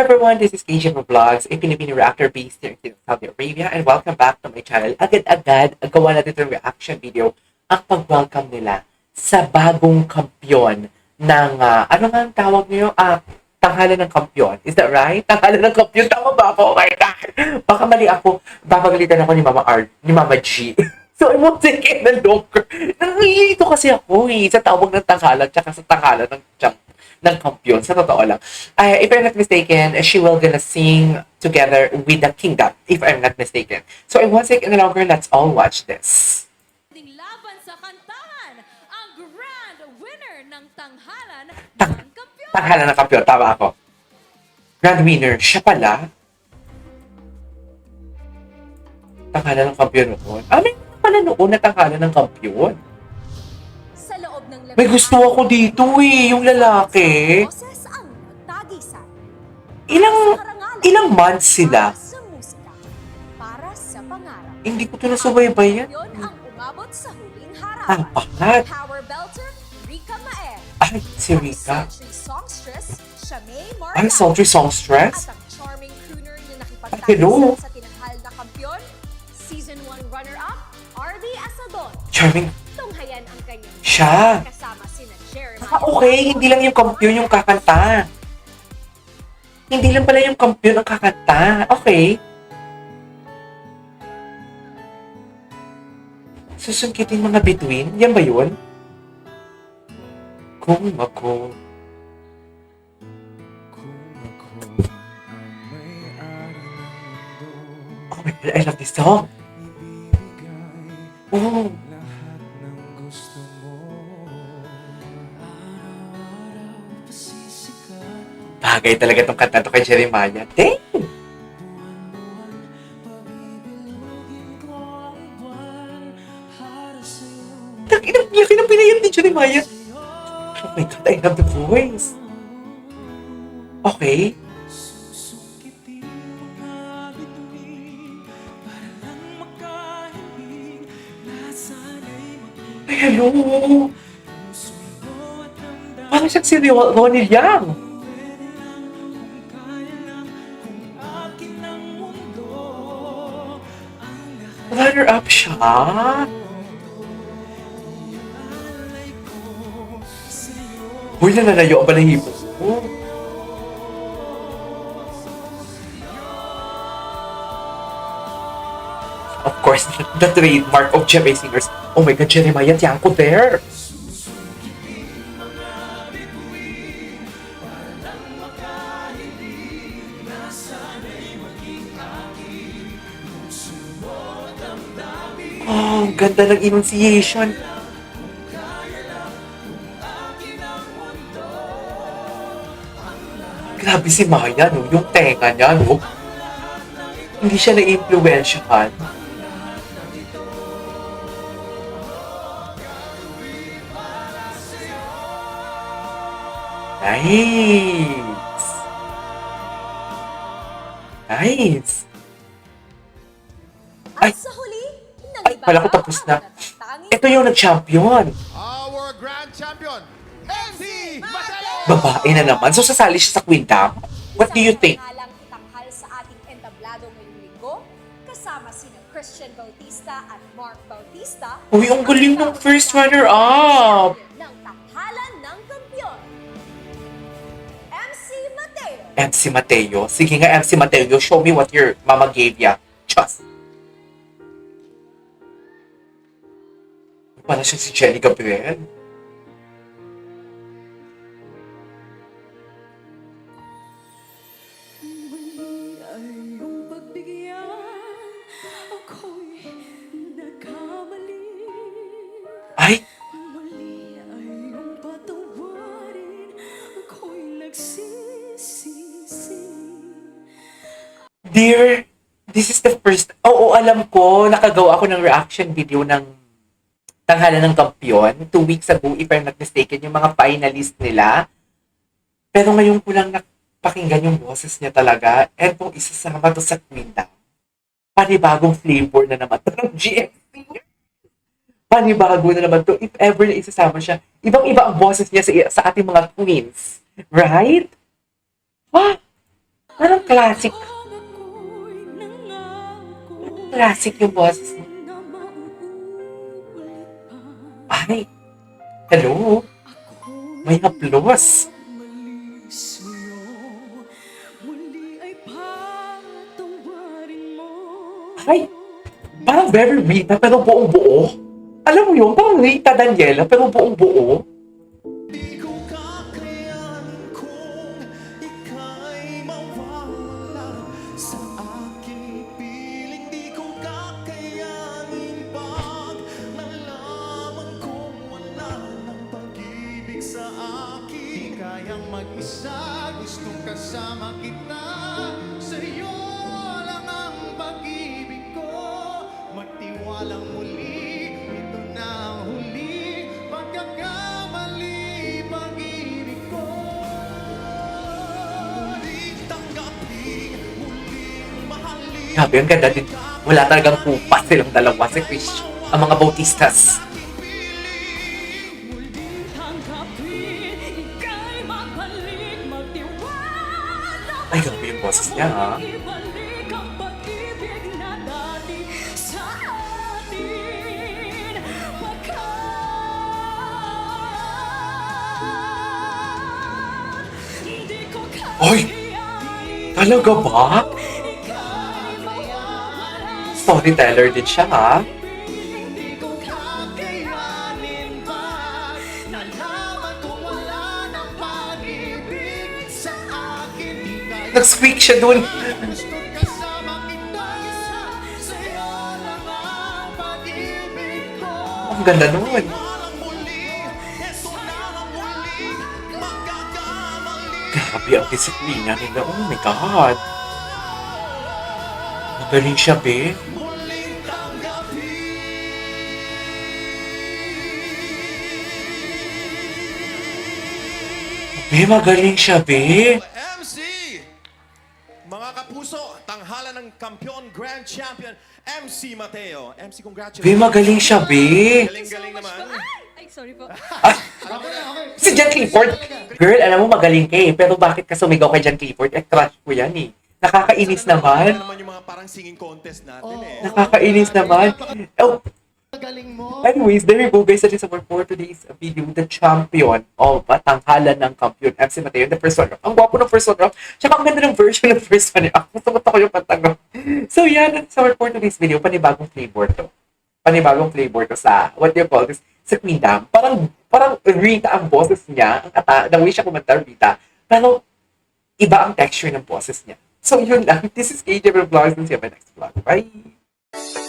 everyone, this is KJ Vlogs, a Filipino reactor based here in Saudi Arabia, and welcome back to my channel. Agad-agad, gawa natin itong reaction video, ang pag-welcome nila sa bagong kampyon ng, ano nga ang tawag niyo? Tanghalan ng kampyon. Is that right? Tanghalan ng kampyon. Tama ba ako? Oh my God! Baka mali ako. Babagalitan ako ni Mama R, ni Mama G. So, I won't take it no longer. Nangihito kasi ako sa tawag ng tanghalan tsaka sa tanghalan ng kampyon. Sa totoo lang. If I'm not mistaken, she will gonna sing together with the kingdom, if I'm not mistaken. So, I won't take it no longer. Let's all watch this. Laban sa kantahan, ang grand winner ng tanghalan Tang- ng kampyon. Tanghalan ng kampyon. Tama ako. Grand winner. Siya pala. Tanghalan ng kampyon noon. May pala noon na tanghalan ng kampyon. Sa loob ng May gusto ako dito yung lalaki. Boses ang nagtagisan. Ilang months sila? Para sa musika, para sa pangarap. Hindi ko ito nasubaybayan. Yun ang umabot sa huling Ang harapan. pangat. Power belter, Rika Maer. Ay, si Rika. Sultry songstress, Shamay Ang Morgan. sultry songstress? At ang charming crooner na Hello. nakipagtagisan sa tinanghal na kampyon, Season 1 runner-up, RD Asadon. Charming. Tunghayan ang kanyang Siya. kasama sina Jeremiah. Okay, hindi lang yung kampyon yung kakanta. Hindi lang pala yung kampyon ang kakanta. Okay. Susungkitin mga bituin? Yan ba yun? Kung ako. Oh my God, I love this song. Oh. Bagay talaga itong kanta to kay Jeremiah. Dang! Laki ng pinayat ni Jeremiah. Oh my God, I love the voice. Okay. Ay, hello. Parang siyang si Ronnie Yang. Runner-up siya. Uy, nananayo ang balahibo ko. Of course, the trademark of GMA singers. Oh my God, Jeremiah Tiangco there. Oh, ang ganda ng enunciation. Grabe si Maya, no? Yung tenga niya, no? Hindi siya na-influensyahan. Nice! Nice! At Ay. sa huli, Ay, pala ko tapos na. Tanging Ito yung nag-champion. Our grand champion, MC Mateo! Babae na naman. So, sasali siya sa Queendom? What do you think? Isang itanghal sa ating entablado ngayong linggo, kasama sina Christian Bautista at Mark Bautista. Uy, ang galing ng first runner-up. Ng tanghalan ng kampyon. MC Mateo. MC Mateo. Sige nga, MC Mateo. Show me what your mama gave ya. Just. Para siya si Jenny Gabriel. Mali ay iyong pagbigyan, ako'y nagkamali. Ay, Mali ay iyong patawarin, ako'y nagsisisi. dear, this is the first... Oo, alam ko. Nakagawa ako ng reaction video ng Tanghalan ng Kampyon 2 weeks ago, if I'm not mistaken, yung mga finalist nila. Pero ngayon ko lang napakinggan yung boses niya talaga. And kung isasama to sa Queendom, panibagong flavor na naman to ng GMC. Panibago na naman to. If ever na isasama siya, ibang-iba ang boses niya sa ating mga queens. Right? Ah, Parang classic. Ako'y nangako Classic yung boses niya. na mauulit pa. Ay, hello. Ako'y May haplos. mali sa'yo. Muli ay patawarin mo. Ay, parang very Rita pero buong buo. Alam mo yun, parang Rita Daniela pero buong buo. Di ko kakayanin kung ika'y mawawala sa aking piling. Di ko kakayanin pag nalaman kong wala ng pag-ibig sa akin. Di kayang mag-isa, gustong kasama kita. Sa'yo lang ang pag-ibig ko. Magtiwalang muli, ito na ang huli. Pagkakamali, pag-ibig ko. Di tanggapin, muling mahalin. Grabe, ang ganda din. Wala talagang kupas silang dalawa si Chris. Ang mga Bautistas. Muling tanggapin, ika'y magbalik, magtiwala. Ay, grabe yung boses niya, ha? Ibalik ang pag-ibig na dati sa atin. Pagkat hindi ko Oy! kakayanin Talaga ba? ika'y mawawala. Storyteller din siya, ha? Hindi ko Kakayanin ba? Nalaman kong wala ng pag-ibig sa akin. Di kaya Nag-squeak siya dun. gusto kasama kita. Sa'yo lang ang pag-ibig ko. Ang ganda nun. Walang muli, eto na ang muli. Magkakamali. Grabe ang disiplina nila. Oh my God. Magaling siya, be. Muling tanggapin. Be, magaling siya, be. MC! Mga kapuso, tanghalan ng kampiyon, Grand Champion, MC Mateo. MC, congratulations. Be, magaling siya, be. Galing-galing naman. Ay, sorry po. Si Jan Clifford. Girl, alam mo, magaling ka eh. Pero bakit ka sumigaw kay Jan Clifford? Eh, crush ko yan eh. Nakakainis Sana naman. naman yung mga parang singing contest natin eh. Nakakainis naman. Oh, Galing mo. anyways, there you go guys. That is our for today's video. The champion of tanghalan ng kampiyon, MC Mateo. The first one. Ang gwapo ng first one. Tsaka ang ganda ng version ng first one. Gusto ko yung pantang. So yeah, that's our for today's video. Panibagong flavor to. Panibagong flavor to sa, what do you call this? Sa Queendom. Parang Rita ang boses niya. The way siya kumanta, Rita. Pero iba ang texture ng boses niya. So yun lang. This is KJ Vlogs. And see you in my next vlog. Bye!